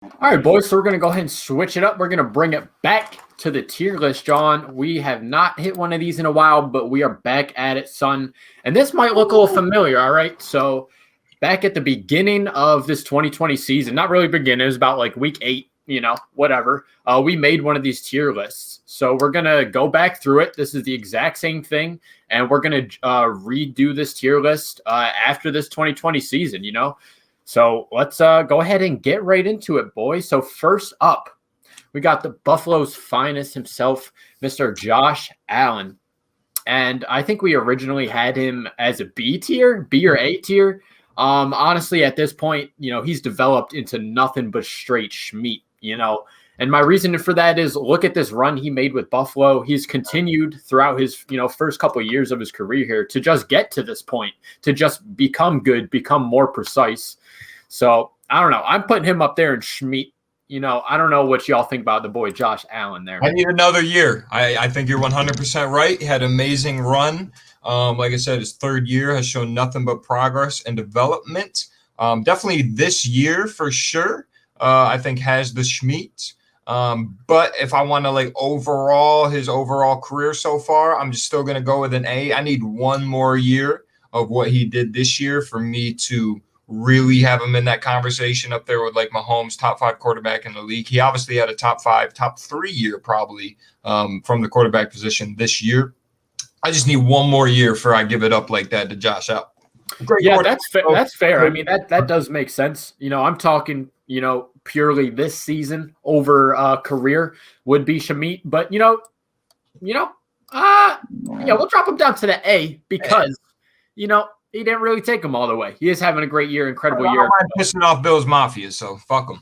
All right, boys. So we're going to go ahead and switch it up. We're going to bring it back to the tier list, John. We have not hit one of these in a while, but we are back at it, son. And this might look a little familiar. All right. So back at the beginning of this 2020 season, not really beginning, it was about like week 8, whatever. We made one of these tier lists. So we're going to go back through it. This is the exact same thing. And we're going to redo this tier list after this 2020 season. So let's go ahead and get right into it, boys. So first up, we got the Buffalo's finest himself, Mr. Josh Allen. And I think we originally had him as a B tier, B or A tier. Honestly, at this point, he's developed into nothing but straight Schmeat, And my reason for that is look at this run he made with Buffalo. He's continued throughout his, first couple of years of his career here to just get to this point, to just become good, become more precise. So I don't know. I'm putting him up there in Schmeat. I don't know what y'all think about the boy Josh Allen there. I need another year. I think you're 100% right. He had an amazing run. Like I said, his third year has shown nothing but progress and development. Definitely this year for sure. I think has the Schmeat. But if I want to his overall career so far, I'm just still going to go with an A. I need one more year of what he did this year for me to really have him in that conversation up there with like Mahomes, top 5 quarterback in the league. He obviously had a top 5, top 3 year probably from the quarterback position this year. I just need one more year before I give it up like that to Josh Allen. Yeah, that's fair. I mean, that does make sense. I'm talking, purely this season over career would be Schmeat, but we'll drop him down to the A because, he didn't really take him all the way. He is having a great year, incredible year. I'm pissing off Bills Mafia, so fuck him.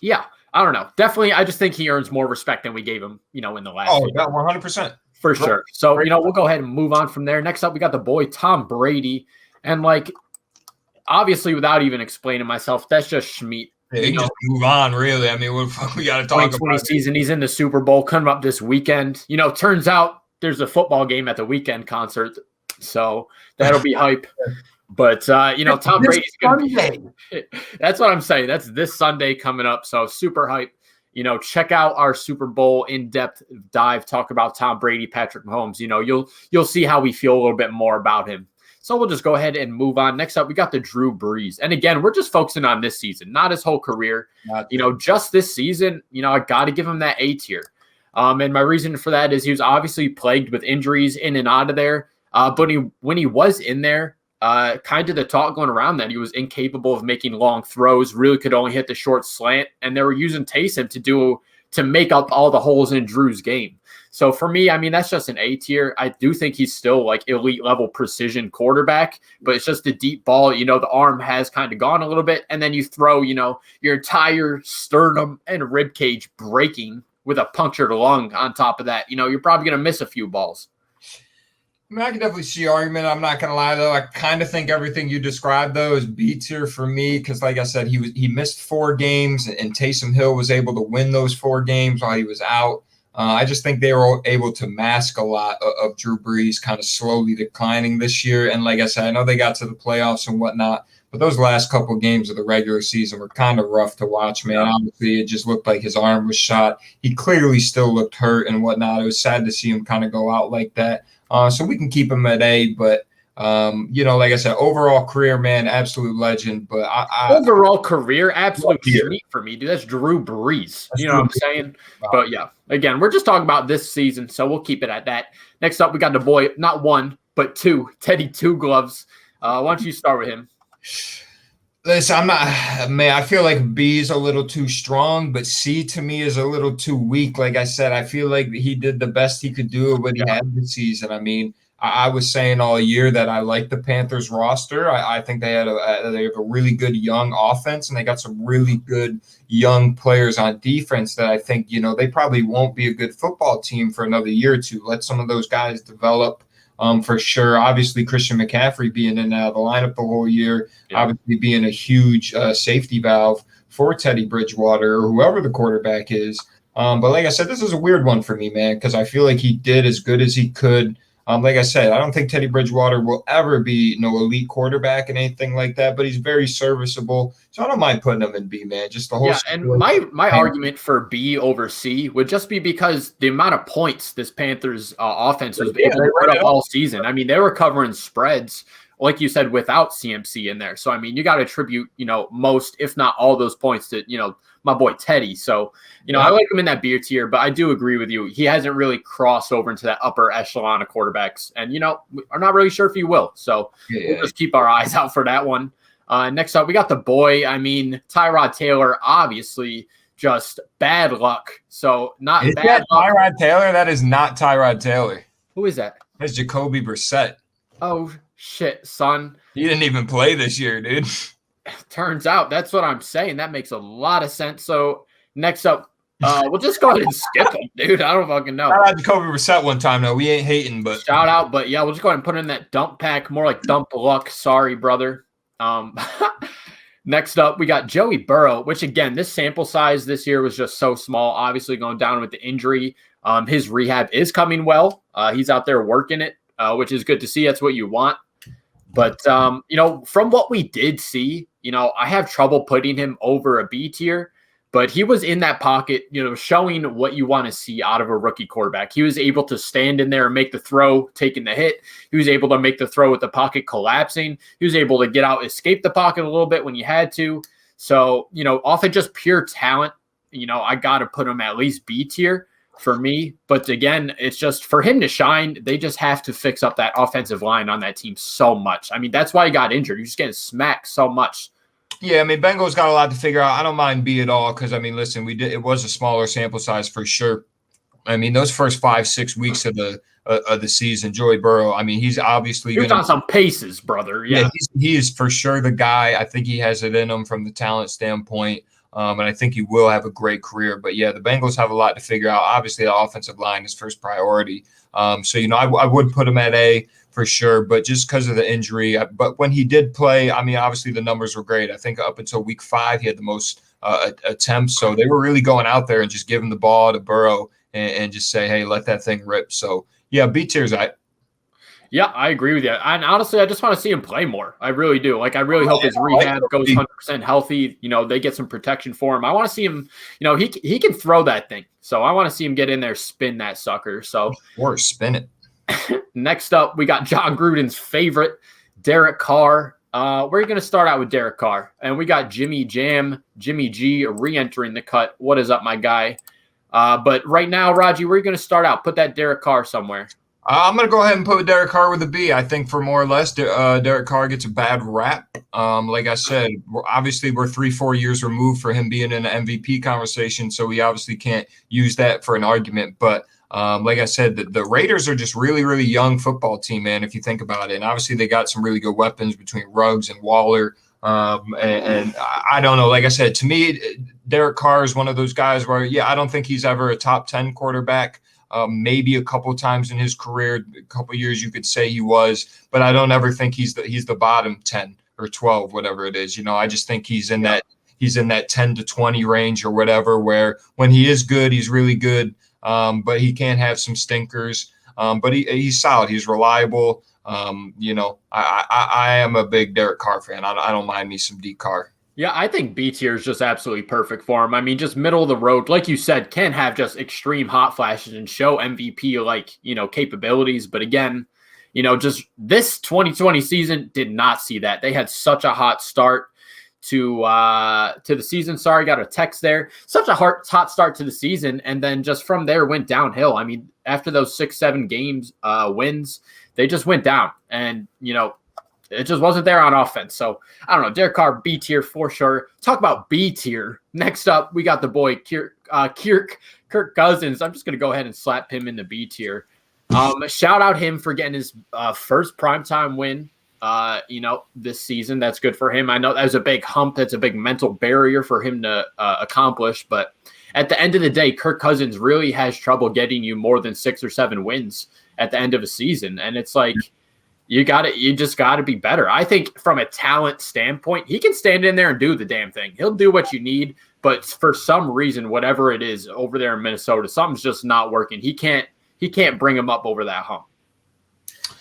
Yeah, I don't know. Definitely, I just think he earns more respect than we gave him, in the last. Oh, that 100%. For sure. So, we'll go ahead and move on from there. Next up, we got the boy Tom Brady. And, obviously, without even explaining myself, that's just Schmeat. Yeah, just move on, really. I mean, we got to talk about 2020 season. He's in the Super Bowl coming up this weekend. Turns out there's a football game at the weekend concert. So that'll be hype. But, Tom Brady's going to be – that's what I'm saying. That's this Sunday coming up. So super hype. Check out our Super Bowl in-depth dive, talk about Tom Brady, Patrick Mahomes. You'll see how we feel a little bit more about him. So we'll just go ahead and move on. Next up, we got the Drew Brees. And again, we're just focusing on this season, not his whole career. Just this season, I got to give him that A tier. And my reason for that is he was obviously plagued with injuries in and out of there. But when he was in there, kind of the talk going around that he was incapable of making long throws, really could only hit the short slant, and they were using Taysom to make up all the holes in Drew's game. So for me, I mean, that's just an A tier. I do think he's still elite level precision quarterback, but it's just the deep ball. The arm has kind of gone a little bit, and then you throw, your entire sternum and rib cage breaking with a punctured lung on top of that. You're probably going to miss a few balls. I mean, I can definitely see your argument. I'm not going to lie, though. I kind of think everything you described, though, is B tier for me because, like I said, he missed 4 games, and Taysom Hill was able to win those 4 games while he was out. I just think they were able to mask a lot of Drew Brees kind of slowly declining this year. And like I said, I know they got to the playoffs and whatnot, but those last couple of games of the regular season were kind of rough to watch, man. Obviously, it just looked like his arm was shot. He clearly still looked hurt and whatnot. It was sad to see him kind of go out like that. So we can keep him at A, but like I said, overall career, man, absolute legend. But overall career, absolute Schmeat for me, dude. That's Drew Brees. You know what I'm saying? Wow. But yeah, again, we're just talking about this season, so we'll keep it at that. Next up, we got the boy, not 1, but 2, Teddy Two Gloves. Why don't you start with him? Listen, I'm not, man, I feel like B is a little too strong, but C to me is a little too weak. Like I said, I feel like he did the best he could do with what he had this season. I mean, I was saying all year that I like the Panthers roster. I think they have a really good young offense, and they got some really good young players on defense that I think, they probably won't be a good football team for another year or two. Let some of those guys develop. For sure. Obviously, Christian McCaffrey being in the lineup the whole year, obviously being a huge safety valve for Teddy Bridgewater or whoever the quarterback is. But like I said, this is a weird one for me, man, because I feel like he did as good as he could. Like I said, I don't think Teddy Bridgewater will ever be no elite quarterback and anything like that, but he's very serviceable. So I don't mind putting him in B, man. Just the whole Yeah, and my argument for B over C would just be because the amount of points this Panthers offense was able to put up all season. I mean, they were covering spreads, like you said, without CMC in there. So I mean, you got to attribute, most, if not all, those points to my boy Teddy. So I like him in that B tier, but I do agree with you. He hasn't really crossed over into that upper echelon of quarterbacks, and I'm not really sure if he will. So we'll just keep our eyes out for that one. Next up, we got the boy. I mean, Tyrod Taylor, obviously just bad luck. So not is bad that luck. Tyrod Taylor? That is not Tyrod Taylor. Who is that? That's Jacoby Brissett. Oh, shit, son. He didn't even play this year, dude. Turns out that's what I'm saying. That makes a lot of sense. So next up, we'll just go ahead and skip him, dude. I don't fucking know. Shout out Jacoby Brissett one time, though. We ain't hating, but shout out. But yeah, we'll just go ahead and put in that dump pack. More like dump luck. Sorry, brother. Next up, we got Joey Burrow, which again, this sample size this year was just so small. Obviously, going down with the injury. His rehab is coming well. He's out there working it, which is good to see. That's what you want. But from what we did see, I have trouble putting him over a B tier. But he was in that pocket, showing what you want to see out of a rookie quarterback. He was able to stand in there and make the throw, taking the hit. He was able to make the throw with the pocket collapsing. He was able to get out, escape the pocket a little bit when you had to. So, off of just pure talent, I got to put him at least B tier for me. But again, it's just for him to shine, they just have to fix up that offensive line on that team so much. I mean, that's why he got injured. You're just getting smacked so much. Yeah, I mean, Bengals got a lot to figure out. I don't mind B at all because, I mean, listen, it was a smaller sample size for sure. I mean, those first 5-6 weeks of the season, Joey Burrow, I mean, he's obviously going on some paces, brother. Yeah, he is for sure the guy. I think he has it in him from the talent standpoint, and I think he will have a great career. But, yeah, the Bengals have a lot to figure out. Obviously, the offensive line is first priority. So, I would put him at A for sure, but just because of the injury. But when he did play, I mean, obviously the numbers were great. I think up until week 5, he had the most attempts. So they were really going out there and just giving the ball to Burrow and just say, hey, let that thing rip. So, yeah, B tier's Yeah, I agree with you. And honestly, I just want to see him play more. I really do. I really hope his rehab goes 100% healthy. They get some protection for him. I want to see him, he can throw that thing. So I want to see him get in there, spin that sucker. So or spin it. Next up, we got John Gruden's favorite, Derek Carr. We're going to start out with Derek Carr. And we got Jimmy G re-entering the cut. What is up, my guy? But right now, Raji, where are you going to start out? Put that Derek Carr somewhere. I'm going to go ahead and put Derek Carr with a B. I think for more or less, Derek Carr gets a bad rap. Like I said, we're 3-4 years removed for him being in an MVP conversation, so we obviously can't use that for an argument. But like I said, the Raiders are just really, really young football team, man, if you think about it. And obviously they got some really good weapons between Ruggs and Waller. And I don't know. Like I said, to me, Derek Carr is one of those guys where, I don't think he's ever a top 10 quarterback. Maybe a couple times in his career, a couple years you could say he was, but I don't ever think he's the bottom 10 or 12, whatever it is. I just think he's in that 10 to 20 range or whatever, where when he is good, he's really good. But he can have some stinkers. But he's solid. He's reliable. I am a big Derek Carr fan. I don't mind me some D Carr. Yeah, I think B tier is just absolutely perfect for him. I mean, just middle of the road, like you said, can have just extreme hot flashes and show MVP capabilities. But again, just this 2020 season did not see that. They had such a hot start to the season. Sorry, got a text there. Such a hot start to the season, and then just from there went downhill. I mean, after those 6-7 games wins, they just went down, and it just wasn't there on offense. So I don't know. Derek Carr, B tier for sure. Talk about B tier. Next up, we got the boy Kirk Cousins. I'm just gonna go ahead and slap him in the B tier. Shout out him for getting his first primetime win. This season. That's good for him. I know that was a big hump. That's a big mental barrier for him to accomplish. But at the end of the day, Kirk Cousins really has trouble getting you more than 6 or 7 wins at the end of a season. And it's like, you just got to be better. I think from a talent standpoint, he can stand in there and do the damn thing. He'll do what you need. But for some reason, whatever it is over there in Minnesota, something's just not working. He can't bring him up over that hump.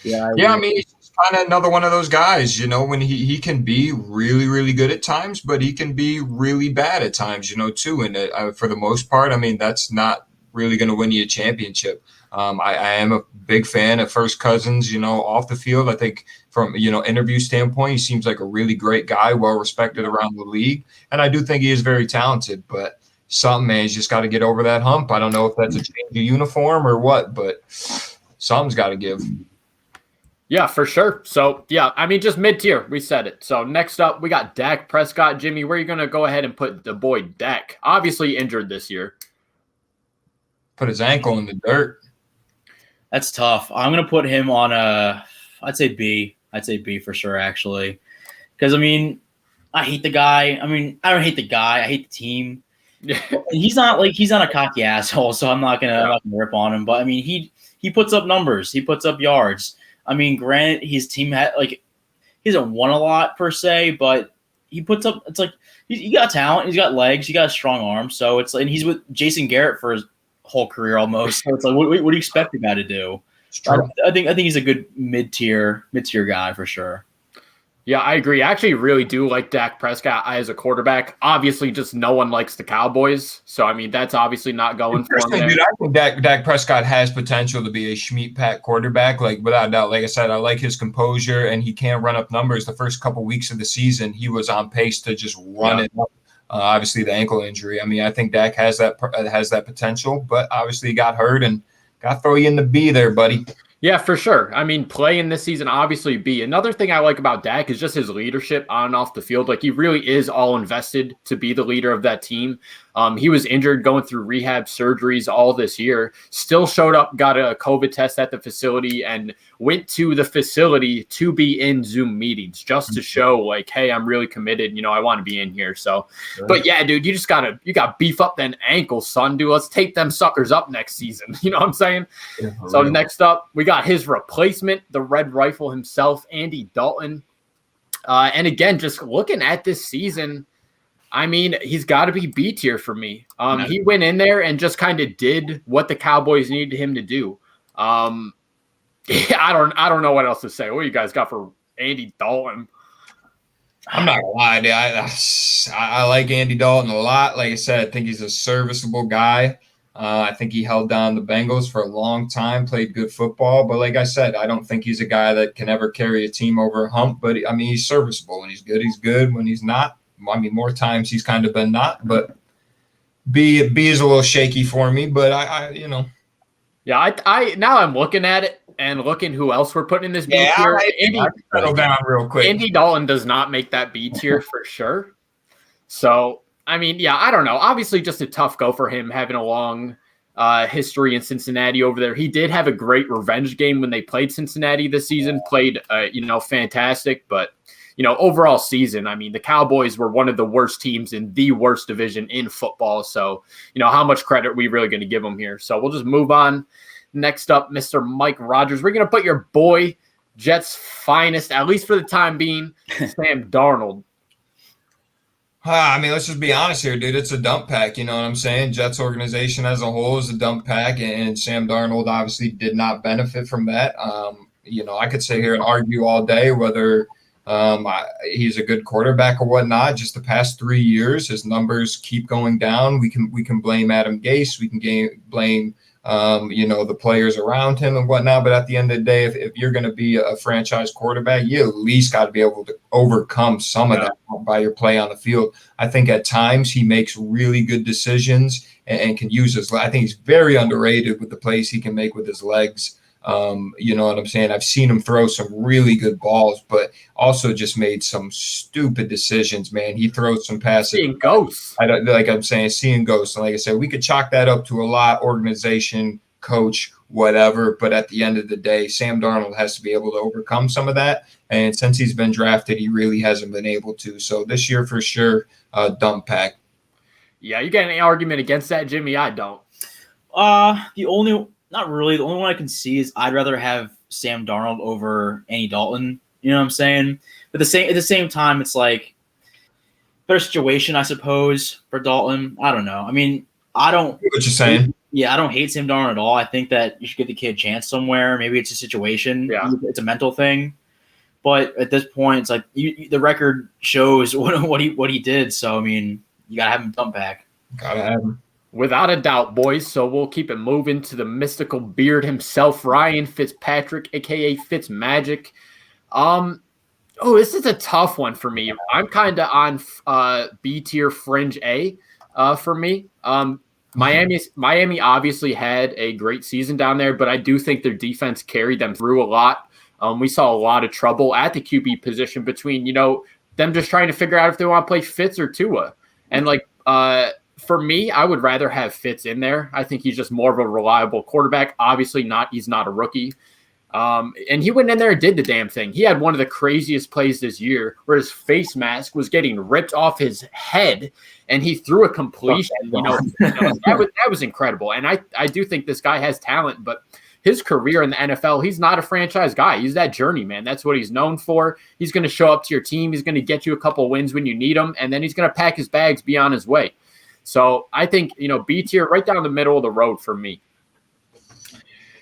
Yeah, I mean, he's kind of another one of those guys, when he can be really, really good at times, but he can be really bad at times, too. And for the most part, I mean, that's not really going to win you a championship. I am a big fan of First Cousins, off the field. I think from, interview standpoint, he seems like a really great guy, well respected around the league. And I do think he is very talented, but something, man, he's just got to get over that hump. I don't know if that's a change of uniform or what, but something's got to give. Yeah, for sure. So, yeah, I mean, just mid-tier. We said it. So, next up, we got Dak Prescott. Jimmy, where are you going to go ahead and put the boy Dak? Obviously injured this year. Put his ankle in the dirt. That's tough. I'm going to put him on I'd say B. I'd say B for sure, actually. Because, I mean, I hate the guy. I mean, I don't hate the guy. I hate the team. He's not a cocky asshole, so I'm not gonna rip on him. But, I mean, he puts up numbers. He puts up yards. I mean, granted, his team had he hasn't won a lot per se, but he puts up. It's like he got talent, he's got legs, he got a strong arm. So it's and he's with Jason Garrett for his whole career almost. So it's like, what do you expect the guy to do? I think he's a good mid-tier guy for sure. Yeah, I agree. I actually really do like Dak Prescott as a quarterback. Obviously, just no one likes the Cowboys. So, I mean, that's obviously not going for him there. Dude, I think Dak Prescott has potential to be a Schmeat Pack quarterback. Without doubt, like I said, I like his composure, and he can run up numbers. The first couple weeks of the season, he was on pace to just run it up. Obviously, the ankle injury. I mean, I think Dak has that potential, but obviously he got hurt and got to throw you in the B there, buddy. Yeah, for sure. I mean, playing this season, obviously, B. Another thing I like about Dak is just his leadership on and off the field. He really is all invested to be the leader of that team. He was injured going through rehab surgeries all this year, still showed up, got a COVID test at the facility, and went to the facility to be in Zoom meetings just to show, hey, I'm really committed. I want to be in here. So, but yeah, dude, you got beef up them ankles, son, dude. Let's take them suckers up next season. You know what I'm saying? Yeah, so real. Next up, we got his replacement, the Red Rifle himself, Andy Dalton. And again, just looking at this season, I mean, he's got to be B tier for me. He went in there and just kind of did what the Cowboys needed him to do. I don't know what else to say. What you guys got for Andy Dalton? I'm not gonna lie, dude. I like Andy Dalton a lot. Like I said, I think he's a serviceable guy. I think he held down the Bengals for a long time, played good football. But like I said, I don't think he's a guy that can ever carry a team over a hump. But, I mean, he's serviceable. When he's good, he's good. When he's not, I mean, more times he's kind of been not. But B is a little shaky for me. But, Yeah, I now I'm looking at it and looking who else we're putting in this B tier. Settle down real quick. Andy Dalton does not make that B tier for sure. So, I mean, yeah, I don't know. Obviously, just a tough go for him having a long history in Cincinnati over there. He did have a great revenge game when they played Cincinnati this season. Played, fantastic. But, overall season, I mean, the Cowboys were one of the worst teams in the worst division in football. So, how much credit are we really going to give them here? So we'll just move on. Next up, Mr. Mike Rogers. We're going to put your boy, Jets' finest, at least for the time being, Sam Darnold. I mean, let's just be honest here, dude. It's a dump pack. You know what I'm saying? Jets organization as a whole is a dump pack, and Sam Darnold obviously did not benefit from that. I could sit here and argue all day whether he's a good quarterback or whatnot. Just the past 3 years, his numbers keep going down. We can blame Adam Gase. We can blame the players around him and whatnot. But at the end of the day, if you're going to be a franchise quarterback, you at least got to be able to overcome some of that by your play on the field. I think at times he makes really good decisions and can use his. I think he's very underrated with the plays he can make with his legs. You know what I'm saying? I've seen him throw some really good balls, but also just made some stupid decisions, man. He throws some passes. Seeing ghosts. Seeing ghosts. And like I said, we could chalk that up to a lot, organization, coach, whatever. But at the end of the day, Sam Darnold has to be able to overcome some of that. And since he's been drafted, he really hasn't been able to. So this year, for sure, dump pack. Yeah, you got any argument against that, Jimmy? I don't. Not really. The only one I can see is I'd rather have Sam Darnold over Andy Dalton. You know what I'm saying? But at the same time, it's like better situation, I suppose, for Dalton. I don't know. I mean, I don't. What you're saying? Yeah, I don't hate Sam Darnold at all. I think that you should give the kid a chance somewhere. Maybe it's a situation. Yeah. It's a mental thing. But at this point, it's like the record shows what he did. So I mean, you gotta have him dump back. Gotta have him. Without a doubt, boys. So we'll keep it moving to the mystical beard himself, Ryan Fitzpatrick, aka Fitzmagic. This is a tough one for me. I'm kind of on B tier fringe A for me. Miami obviously had a great season down there, but I do think their defense carried them through a lot. We saw a lot of trouble at the QB position between, them just trying to figure out if they want to play Fitz or Tua. And for me, I would rather have Fitz in there. I think he's just more of a reliable quarterback. Obviously he's not a rookie. And he went in there and did the damn thing. He had one of the craziest plays this year where his face mask was getting ripped off his head and he threw a completion. That was incredible. And I do think this guy has talent, but his career in the NFL, he's not a franchise guy. He's that journeyman. That's what he's known for. He's going to show up to your team. He's going to get you a couple wins when you need them, and then he's going to pack his bags, be on his way. So I think, B tier, right down the middle of the road for me.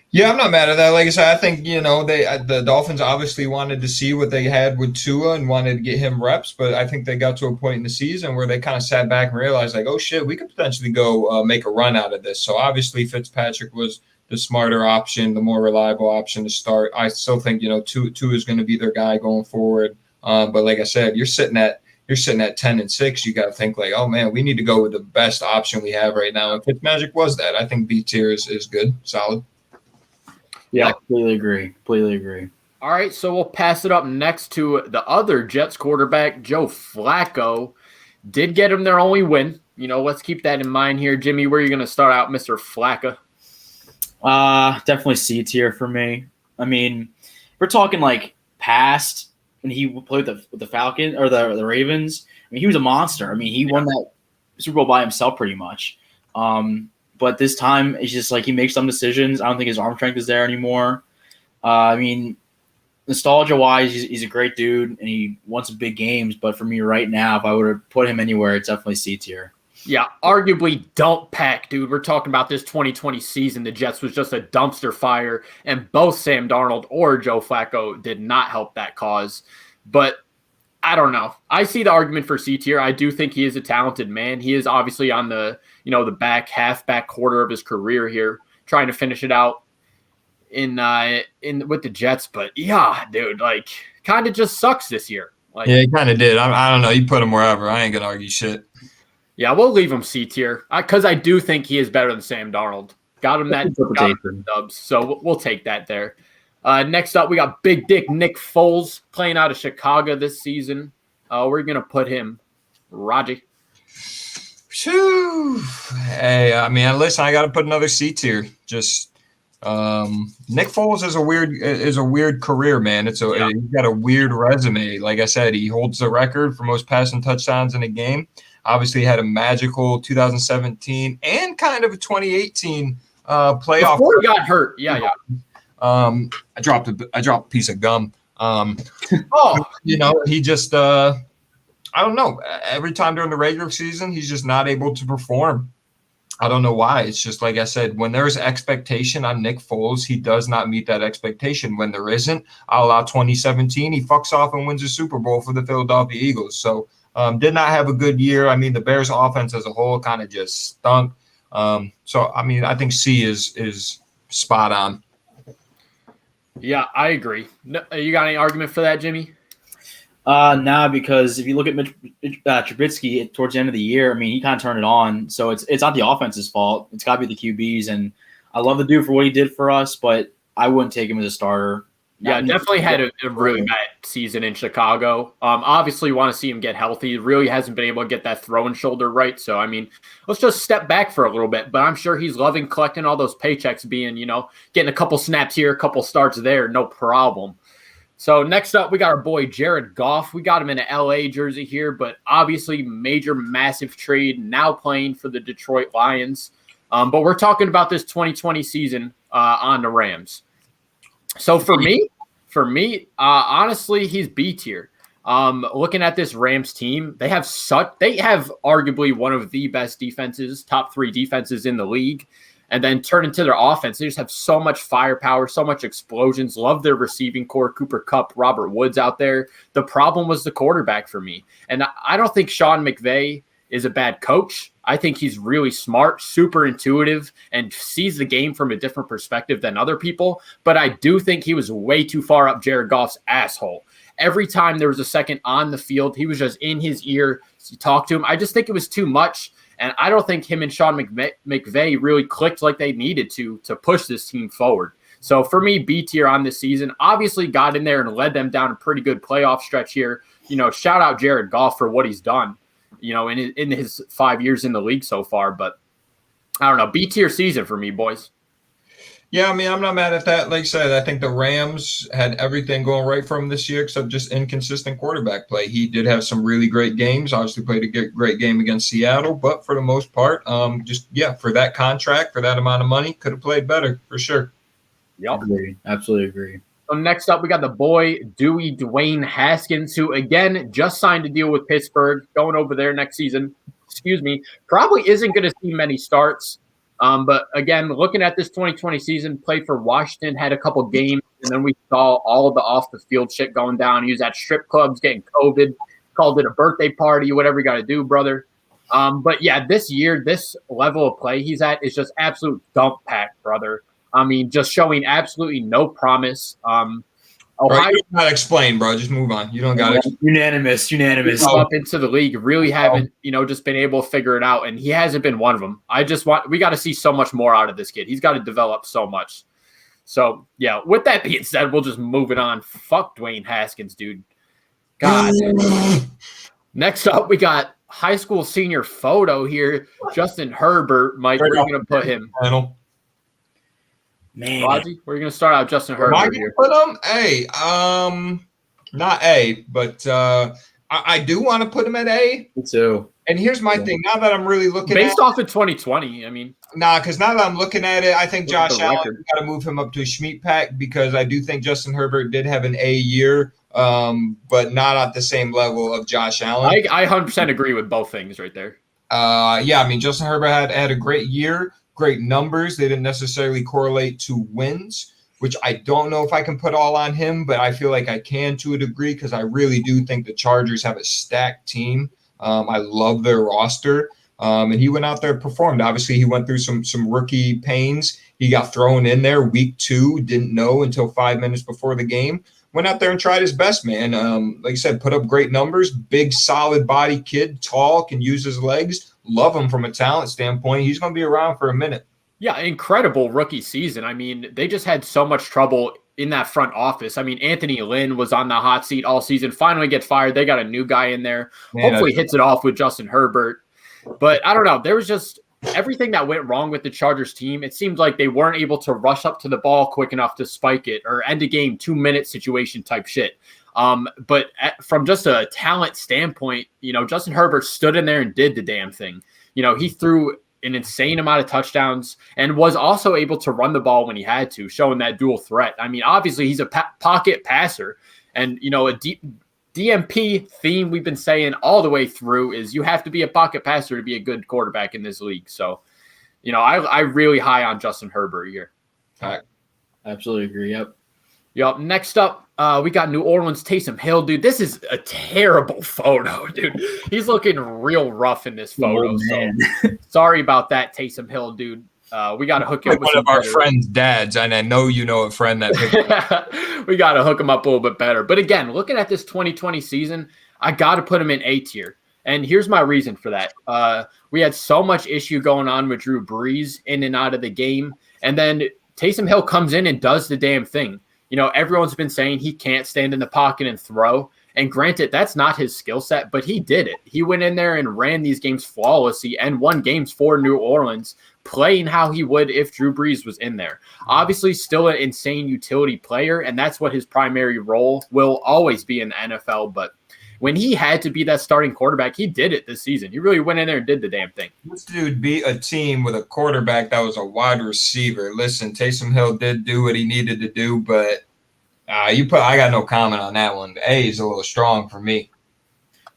Yeah, I'm not mad at that. Like I said, I think, the Dolphins obviously wanted to see what they had with Tua and wanted to get him reps, but I think they got to a point in the season where they kind of sat back and realized, like, oh, shit, we could potentially go make a run out of this. So obviously Fitzpatrick was the smarter option, the more reliable option to start. I still think, Tua is going to be their guy going forward. But like I said, you're sitting at 10-6. You got to think like, oh man, we need to go with the best option we have right now. And Fitzmagic was that. I think B tier is good, solid. Yeah, I completely agree. All right, so we'll pass it up next to the other Jets quarterback, Joe Flacco. Did get him their only win. Let's keep that in mind here. Jimmy, where are you going to start out, Mr. Flacco? Definitely C tier for me. I mean, we're talking like past when he played with the Falcons or the Ravens. I mean, he was a monster. I mean, he won that Super Bowl by himself pretty much. But this time it's just like he makes some decisions. I don't think his arm strength is there anymore. I mean, nostalgia wise, he's a great dude and he won some big games. But for me right now, if I would have put him anywhere, it's definitely C tier. Yeah, arguably don't pack, dude. We're talking about this 2020 season. The Jets was just a dumpster fire, and both Sam Darnold or Joe Flacco did not help that cause. But I don't know. I see the argument for C tier. I do think he is a talented man. He is obviously on the back quarter of his career here, trying to finish it out in with the Jets. But yeah, dude, kind of just sucks this year. Yeah, he kind of did. I don't know. You put him wherever. I ain't gonna argue shit. Yeah, we'll leave him C tier because I do think he is better than Sam Darnold. Got him dubs, so we'll take that there. Next up, we got Big Dick Nick Foles playing out of Chicago this season. We're going to put him, Raji. Hey, I mean, listen, I got to put another C tier. Just Nick Foles is a weird career, man. He's got a weird resume. Like I said, he holds the record for most passing touchdowns in a game. Obviously had a magical 2017 and kind of a 2018 playoff. Before he got hurt. Yeah. I dropped a piece of gum. He just I don't know. Every time during the regular season, he's just not able to perform. I don't know why. It's just like I said, when there's expectation on Nick Foles, he does not meet that expectation. When there isn't, a la 2017, he fucks off and wins a Super Bowl for the Philadelphia Eagles. So did not have a good year. I mean, the Bears offense as a whole kind of just stunk. So, I mean, I think C is spot on. Yeah, I agree. No, you got any argument for that, Jimmy? Nah, because if you look at Trubisky towards the end of the year, I mean, he kind of turned it on. So it's not the offense's fault. It's got to be the QBs. And I love the dude for what he did for us, but I wouldn't take him as a starter. Yeah, definitely had a really bad season in Chicago. Obviously want to see him get healthy. Really hasn't been able to get that throwing shoulder right. So, I mean, let's just step back for a little bit. But I'm sure he's loving collecting all those paychecks, being, getting a couple snaps here, a couple starts there, no problem. So next up, we got our boy Jared Goff. We got him in an LA jersey here, but obviously major, massive trade, now playing for the Detroit Lions. But we're talking about this 2020 season on the Rams. So for me, honestly, he's B tier. Looking at this Rams team, they have arguably one of the best defenses, top 3 defenses in the league. and then turn into their offense. They just have so much firepower, so much explosions. Love their receiving core, Cooper Kupp, Robert Woods out there. The problem was the quarterback for me. And I don't think Sean McVay is a bad coach. I think he's really smart, super intuitive, and sees the game from a different perspective than other people. But I do think he was way too far up Jared Goff's asshole. Every time there was a second on the field, he was just in his ear to talk to him. I just think it was too much. And I don't think him and Sean McVay really clicked like they needed to push this team forward. So for me, B tier on this season, obviously got in there and led them down a pretty good playoff stretch here. Shout out Jared Goff for what he's done, in his 5 years in the league so far. But I don't know, B tier season for me, boys. Yeah, I mean, I'm not mad at that. Like I said, I think the Rams had everything going right for him this year except just inconsistent quarterback play. He did have some really great games, obviously played a great game against Seattle, but for the most part, for that contract, for that amount of money, could have played better for sure. Yep. Absolutely agree. So next up, we got the boy, Dwayne Haskins, who, again, just signed a deal with Pittsburgh, going over there next season. Probably isn't going to see many starts. But again, looking at this 2020 season, played for Washington, had a couple games, and then we saw all of the off-the-field shit going down. He was at strip clubs, getting COVID, called it a birthday party, whatever you got to do, brother. But yeah, this year, this level of play he's at is just absolute dump pack, brother. I mean, just showing absolutely no promise. Ohio, you got to explain, bro. Just move on. You don't got to. Unanimous. Up into the league, really haven't, just been able to figure it out, and he hasn't been one of them. We got to see so much more out of this kid. He's got to develop so much. So yeah, with that being said, we'll just move it on. Fuck Dwayne Haskins, dude. God. Next up, we got high school senior photo here. Justin Herbert, Mike. We're going to put him. Man, Raji, we're going to start out Justin Herbert. Am I going to put him A? Not A, but I do want to put him at A. Me too. And here's my thing. Now that I'm really looking based off of 2020, I mean. Because now that I'm looking at it, I think Josh Allen got to move him up to a Schmeat pack because I do think Justin Herbert did have an A year, but not at the same level of Josh Allen. I 100% agree with both things right there. Yeah, I mean, Justin Herbert had a great year. Great numbers. They didn't necessarily correlate to wins, which I don't know if I can put all on him, but I feel like I can to a degree because I really do think the Chargers have a stacked team. I love their roster. And he went out there and performed. Obviously, he went through some rookie pains. He got thrown in there week 2, didn't know until 5 minutes before the game. Went out there and tried his best, man. Like I said, put up great numbers. Big, solid body kid, tall, can use his legs. Love him from a talent standpoint. He's going to be around for a minute. Yeah, incredible rookie season. I mean, they just had so much trouble in that front office. I mean, Anthony Lynn was on the hot seat all season, finally gets fired. They got a new guy in there. Hopefully hits it off with Justin Herbert. But I don't know. There was just everything that went wrong with the Chargers team. It seemed like they weren't able to rush up to the ball quick enough to spike it or end a game 2-minute situation type shit. But from just a talent standpoint, Justin Herbert stood in there and did the damn thing. He threw an insane amount of touchdowns and was also able to run the ball when he had to, showing that dual threat. I mean, obviously he's a pocket passer, and a DMP theme we've been saying all the way through is you have to be a pocket passer to be a good quarterback in this league. So, I really high on Justin Herbert here. All right. Absolutely agree. Yep. Next up, we got New Orleans Taysom Hill, dude. This is a terrible photo, dude. He's looking real rough in this photo. So sorry about that, Taysom Hill, dude. We got to hook him up with one of our friends' dads, and I know you know a friend that we got to hook him up a little bit better. But again, looking at this 2020 season, I got to put him in A tier. And here's my reason for that. We had so much issue going on with Drew Brees in and out of the game. And then Taysom Hill comes in and does the damn thing. Everyone's been saying he can't stand in the pocket and throw. And granted, that's not his skill set, but he did it. He went in there and ran these games flawlessly and won games for New Orleans, playing how he would if Drew Brees was in there. Obviously, still an insane utility player, and that's what his primary role will always be in the NFL. But when he had to be that starting quarterback, he did it this season. He really went in there and did the damn thing. This dude beat a team with a quarterback that was a wide receiver. Listen, Taysom Hill did do what he needed to do, but I got no comment on that one. A is a little strong for me.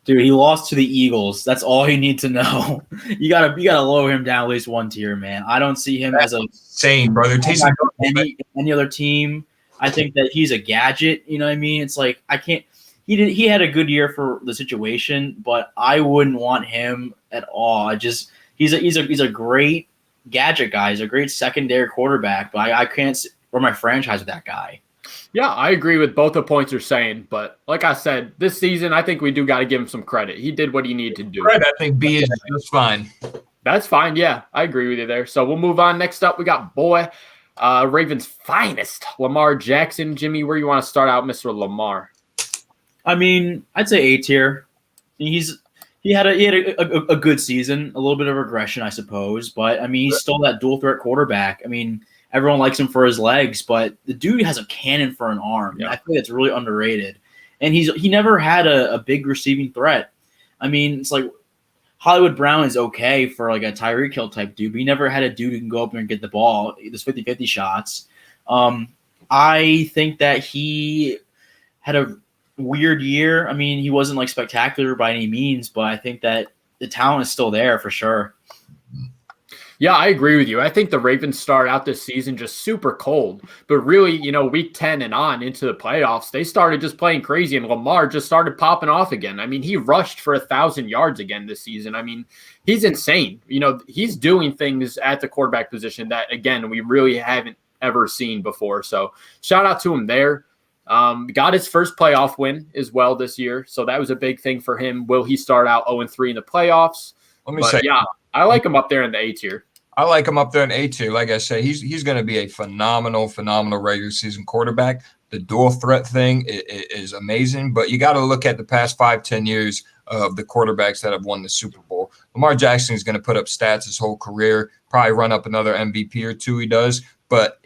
Dude, he lost to the Eagles. That's all you need to know. You gotta lower him down at least one tier, man. I don't see him as a insane, brother. Any other team. I think that he's a gadget. You know what I mean? It's like I can't. He had a good year for the situation, but I wouldn't want him at all. He's a great gadget guy. He's a great secondary quarterback, but I can't run my franchise with that guy. Yeah, I agree with both the points you're saying, but like I said, this season I think we do got to give him some credit. He did what he needed to do. Right, I think B is just fine. That's fine. Yeah, I agree with you there. So we'll move on. Next up, we got Ravens' finest, Lamar Jackson. Jimmy, where you want to start out, Mr. Lamar? I mean, I'd say A tier. He had a good season, a little bit of regression, I suppose, but I mean, he's still that dual threat quarterback. I mean, everyone likes him for his legs, but the dude has a cannon for an arm. Yeah. I think it's really underrated. And he never had a big receiving threat. I mean, it's like Hollywood Brown is okay for like a Tyreek Hill type dude, but he never had a dude who can go up there and get the ball. There's 50-50 shots. I think that he had a weird year. I mean, he wasn't like spectacular by any means, but I think that the talent is still there for sure. Yeah, I agree with you. I think the Ravens start out this season just super cold, but really, week 10 and on into the playoffs, they started just playing crazy, and Lamar just started popping off again. I mean, he rushed for 1,000 yards again this season. I mean, he's insane. He's doing things at the quarterback position that, again, we really haven't ever seen before. So shout out to him there. Got his first playoff win as well this year, so that was a big thing for him. Will he start out 0-3 in the playoffs? I like him up there in the A tier. I like him up there in A tier. Like I said, he's going to be a phenomenal regular season quarterback. The dual threat thing is amazing, but you got to look at the past 5-10 years of the quarterbacks that have won the Super Bowl. Lamar Jackson is going to put up stats his whole career, probably run up another MVP or two. He does, but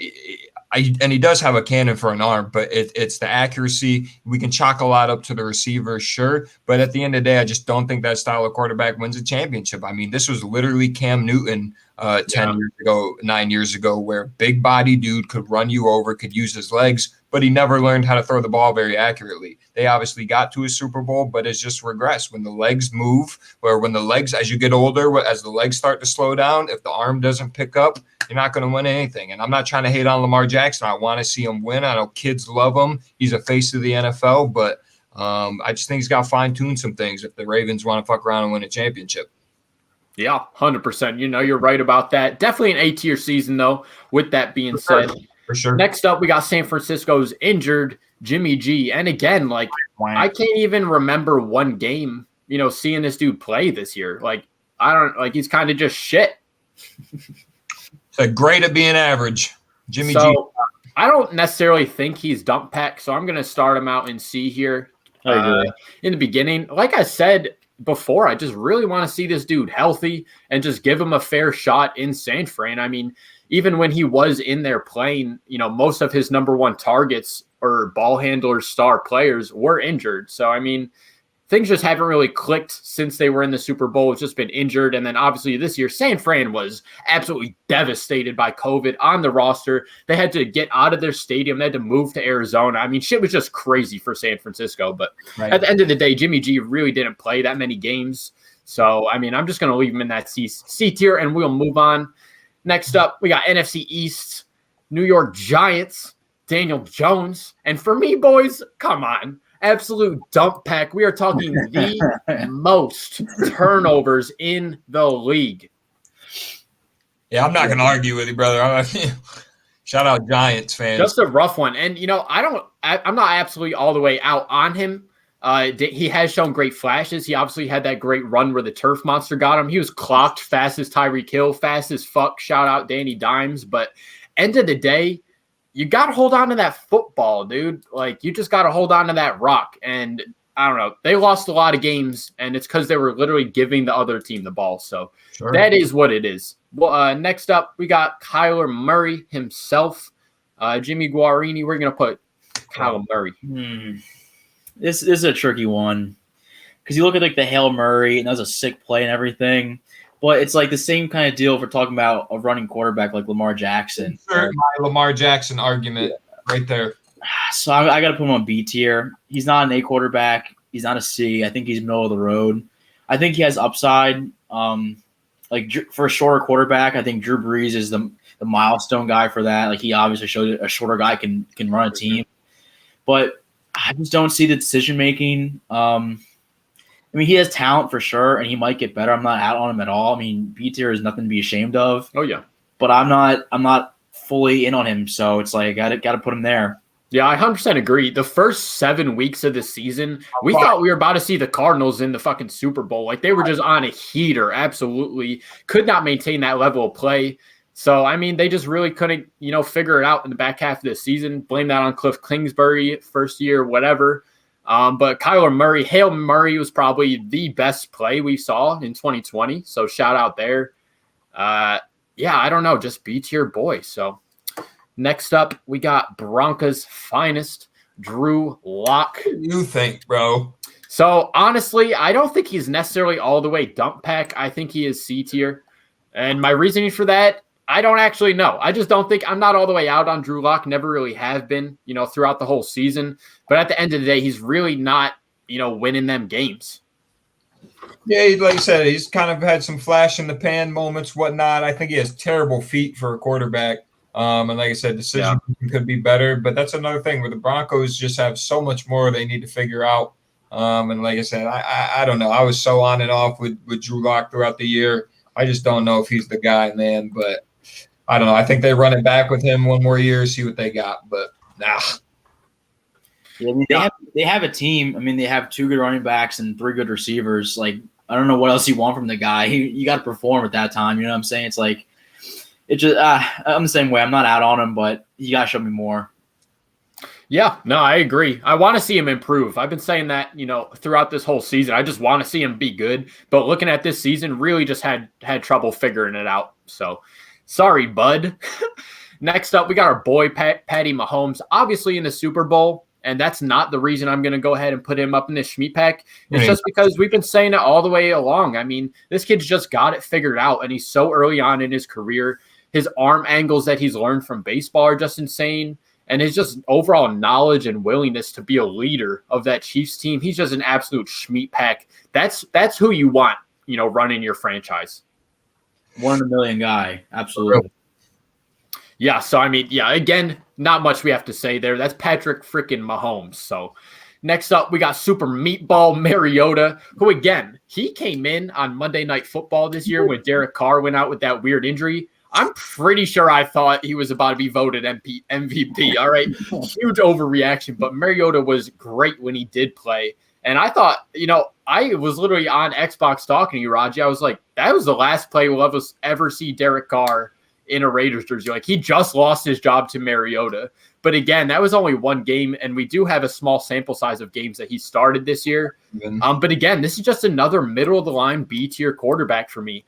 and he does have a cannon for an arm, but it's the accuracy. We can chalk a lot up to the receiver, sure, but at the end of the day, I just don't think that style of quarterback wins a championship. I mean, this was literally Cam Newton 9 years ago, where big body dude could run you over, could use his legs, but he never learned how to throw the ball very accurately. They obviously got to a Super Bowl, but it's just regressed. When the legs move, or when the legs, as you get older, as the legs start to slow down, if the arm doesn't pick up, you're not going to win anything. And I'm not trying to hate on Lamar Jackson. I want to see him win. I know kids love him. He's a face of the NFL, but I just think he's got to fine-tune some things if the Ravens want to fuck around and win a championship. Yeah, 100%. You're right about that. Definitely an A-tier season, though, with that being said. For sure. Next up, we got San Francisco's injured Jimmy G. And again, I can't even remember one game, seeing this dude play this year. He's kind of just shit. Great at being average. Jimmy G. I don't necessarily think he's dump pack, so I'm going to start him out in C here. In the beginning, like I said before, I just really want to see this dude healthy and just give him a fair shot in San Fran. I mean, even when he was in there playing, most of his number one targets or ball handlers, star players were injured. So, I mean, things just haven't really clicked since they were in the Super Bowl. It's just been injured. And then obviously this year, San Fran was absolutely devastated by COVID on the roster. They had to get out of their stadium. They had to move to Arizona. I mean, shit was just crazy for San Francisco. But at the end of the day, Jimmy G really didn't play that many games. So, I mean, I'm just going to leave him in that C tier, and we'll move on. Next up, we got NFC East, New York Giants, Daniel Jones. And for me, boys, come on. Absolute dump pack. We are talking the most turnovers in the league. Yeah, I'm not going to argue with you, brother. Shout out Giants fans. Just a rough one. And, I'm not absolutely all the way out on him. He has shown great flashes. He obviously had that great run where the turf monster got him. He was clocked fast as Tyreek Hill, fast as fuck. Shout out Danny Dimes. But end of the day, you got to hold on to that football, dude. You just got to hold on to that rock. And I don't know. They lost a lot of games, and it's because they were literally giving the other team the ball. So That is what it is. Well, next up, we got Kyler Murray himself. Jimmy Guarini, we're going to put Kyler Murray. This is a tricky one because you look at the Hail Murray, and that was a sick play and everything. But it's the same kind of deal if we're talking about a running quarterback like Lamar Jackson. Sure, my Lamar Jackson argument right there. So I got to put him on B tier. He's not an A quarterback. He's not a C. I think he's middle of the road. I think he has upside. Like for a shorter quarterback, I think Drew Brees is the milestone guy for that. Like he obviously showed a shorter guy can run a team, but I just don't see the decision making. I mean, he has talent for sure, and he might get better. I'm not out on him at all. I mean, B tier is nothing to be ashamed of. Oh yeah, but I'm not fully in on him, so it's like I got to put him there. Yeah, I 100% agree. The first 7 weeks of the season, we thought we were about to see the Cardinals in the fucking Super Bowl. Like, they were just on a heater, absolutely. Could not maintain that level of play. So, I mean, they just really couldn't, figure it out in the back half of the season. Blame that on Cliff Kingsbury, first year, whatever. But Kyler Murray, Hail Murray was probably the best play we saw in 2020. So, shout out there. Yeah, I don't know, just B tier boy. So, next up, we got Broncos' finest, Drew Lock. What do you think, bro? So, honestly, I don't think he's necessarily all the way dump pack. I think he is C tier. And my reasoning for that, I don't actually know. I just don't think I'm not all the way out on Drew Lock. Never really have been, throughout the whole season. But at the end of the day, he's really not, winning them games. Yeah, like you said, he's kind of had some flash in the pan moments, whatnot. I think he has terrible feet for a quarterback. And like I said, decision could be better. But that's another thing where the Broncos just have so much more they need to figure out. And like I said, I don't know. I was so on and off with Drew Lock throughout the year. I just don't know if he's the guy, man. But I don't know. I think they run it back with him one more year, see what they got. But nah. Yeah, I mean, they have a team. I mean, they have 2 good running backs and 3 good receivers. Like, I don't know what else you want from the guy. You got to perform at that time. You know what I'm saying? It's like, it just I'm the same way. I'm not out on him, but you got to show me more. Yeah, no, I agree. I want to see him improve. I've been saying that, throughout this whole season. I just want to see him be good. But looking at this season, really just had trouble figuring it out. So, sorry, bud. Next up, we got our boy Patty Mahomes, obviously in the Super Bowl. And that's not the reason I'm going to go ahead and put him up in this Schmeat pack. It's just because we've been saying it all the way along. I mean, this kid's just got it figured out, and he's so early on in his career. His arm angles that he's learned from baseball are just insane. And his just overall knowledge and willingness to be a leader of that Chiefs team, he's just an absolute Schmeat pack. That's who you want, running your franchise. 1 in a million guy. Absolutely. Yeah, so I mean, yeah, again, not much we have to say there. That's Patrick freaking Mahomes. So next up, we got Super Meatball Mariota, who again, he came in on Monday Night Football this year when Derek Carr went out with that weird injury. I'm pretty sure I thought he was about to be voted MVP. All right, huge overreaction, but Mariota was great when he did play. And I thought, I was literally on Xbox talking to you, Raji. I was like, that was the last play we'll ever see Derek Carr in a Raiders jersey. Like, he just lost his job to Mariota. But again, that was only 1 game, and we do have a small sample size of games that he started this year. But again, this is just another middle-of-the-line B-tier quarterback for me.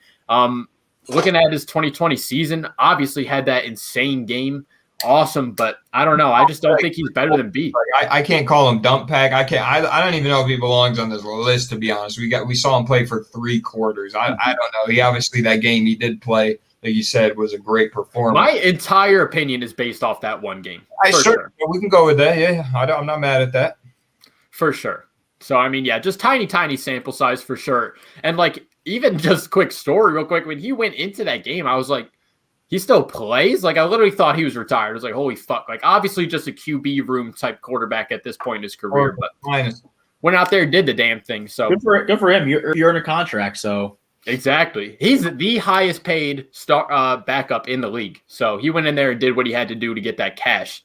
Looking at his 2020 season, obviously had that insane game. Awesome, but I don't know. I just don't think he's better than B. I can't call him dump pack. I don't even know if he belongs on this list, to be honest. We saw him play for 3 quarters. I don't know. He obviously, that game he did play, like you said, was a great performance. My entire opinion is based off that 1 game. Sure. We can go with that. Yeah, I'm not mad at that. For sure. So, I mean, yeah, just tiny sample size for sure. And, like, even just quick story real quick, when he went into that game, I was like, he still plays? Like, I literally thought he was retired. I was like, holy fuck. Like, obviously just a QB room type quarterback at this point in his career. But went out there and did the damn thing. So good for him. You're in a contract, so. Exactly. He's the highest paid backup in the league. So he went in there and did what he had to do to get that cash.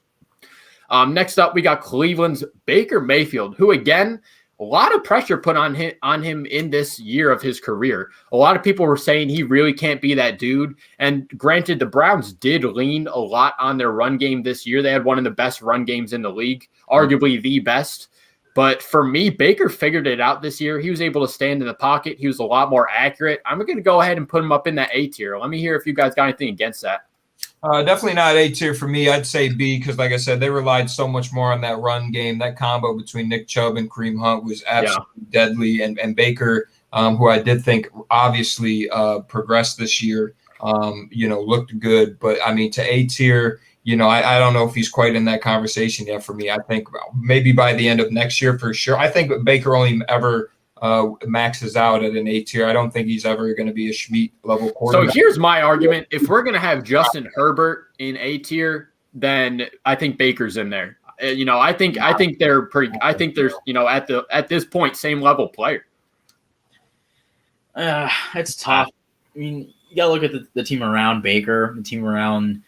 Next up, we got Cleveland's Baker Mayfield, who, again, a lot of pressure put on him in this year of his career. A lot of people were saying he really can't be that dude. And granted, the Browns did lean a lot on their run game this year. They had one of the best run games in the league, arguably the best. But for me, Baker figured it out this year. He was able to stand in the pocket. He was a lot more accurate. I'm going to go ahead and put him up in that A tier. Let me hear if you guys got anything against that. Definitely not A tier for me. I'd say B because, like I said, they relied so much more on that run game. That combo between Nick Chubb and Kareem Hunt was absolutely deadly. And Baker, who I did think obviously progressed this year, looked good. But, I mean, to A tier, I don't know if he's quite in that conversation yet for me. I think maybe by the end of next year for sure. I think Baker only ever maxes out at an A tier. I don't think he's ever going to be a Schmidt level quarterback. So here's my argument. If we're going to have Justin Herbert in A tier, then I think Baker's in there. I think they're pretty. I think there's at this point same level player. It's tough. I mean, you gotta look at the team around Baker, the team around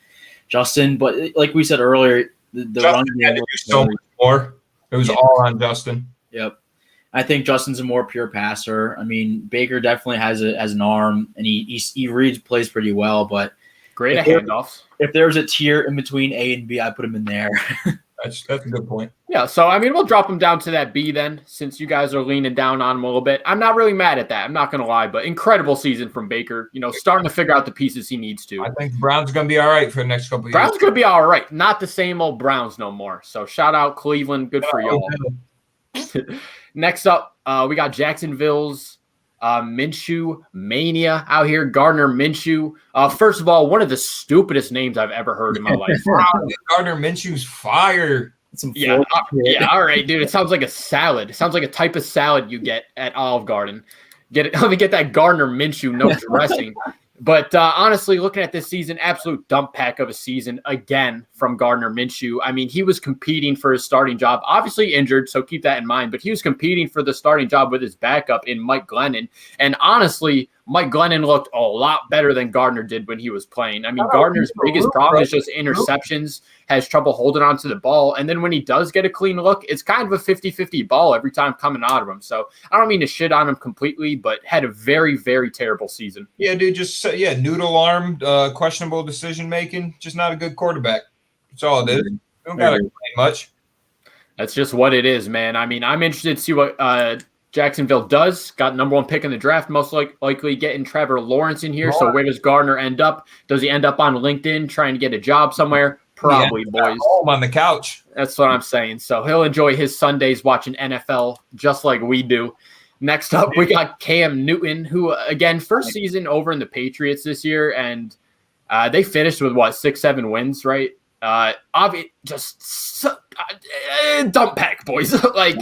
Justin. But like we said earlier, the run game was so much more. It was all on Justin. Yep. I think Justin's a more pure passer. I mean, Baker definitely has an arm, and he reads plays pretty well. But great at handoffs. If there's a tier in between A and B, I put him in there. That's a good point. Yeah, so I mean, we'll drop him down to that B then, since you guys are leaning down on him a little bit. I'm not really mad at that. I'm not going to lie, but incredible season from Baker. Starting to figure out the pieces he needs to. I think the Browns are going to be all right for the next couple of years. Browns going to be all right. Not the same old Browns no more. So shout out Cleveland. Good for y'all. Next up, we got Jacksonville's Minshew Mania out here. Gardner Minshew. First of all, one of the stupidest names I've ever heard in my life. Gardner Minshew's fire. Yeah, all right, dude. It sounds like a salad. It sounds like a type of salad you get at Olive Garden. Let me get that Gardner Minshew, no dressing. But honestly, looking at this season, absolute dump pack of a season again from Gardner Minshew. I mean, he was competing for his starting job, obviously injured, so keep that in mind. But he was competing for the starting job with his backup in Mike Glennon. And honestly, Mike Glennon looked a lot better than Gardner did when he was playing. I mean, Gardner's biggest problem is just interceptions, has trouble holding on to the ball. And then when he does get a clean look, it's kind of a 50-50 ball every time coming out of him. So I don't mean to shit on him completely, but had a very, very terrible season. Yeah, dude, noodle armed, questionable decision-making, just not a good quarterback. That's all it is. You don't got to complain much. That's just what it is, man. I mean, I'm interested to see what Jacksonville does. Got number 1 pick in the draft, most likely getting Trevor Lawrence in here. So where does Gardner end up? Does he end up on LinkedIn trying to get a job somewhere? Probably, boys. Home on the couch. That's what I'm saying. So he'll enjoy his Sundays watching NFL just like we do. Next up, we got Cam Newton, who, again, first season over in the Patriots this year, and they finished with, 6-7 wins, right? Dump pack, boys. Like,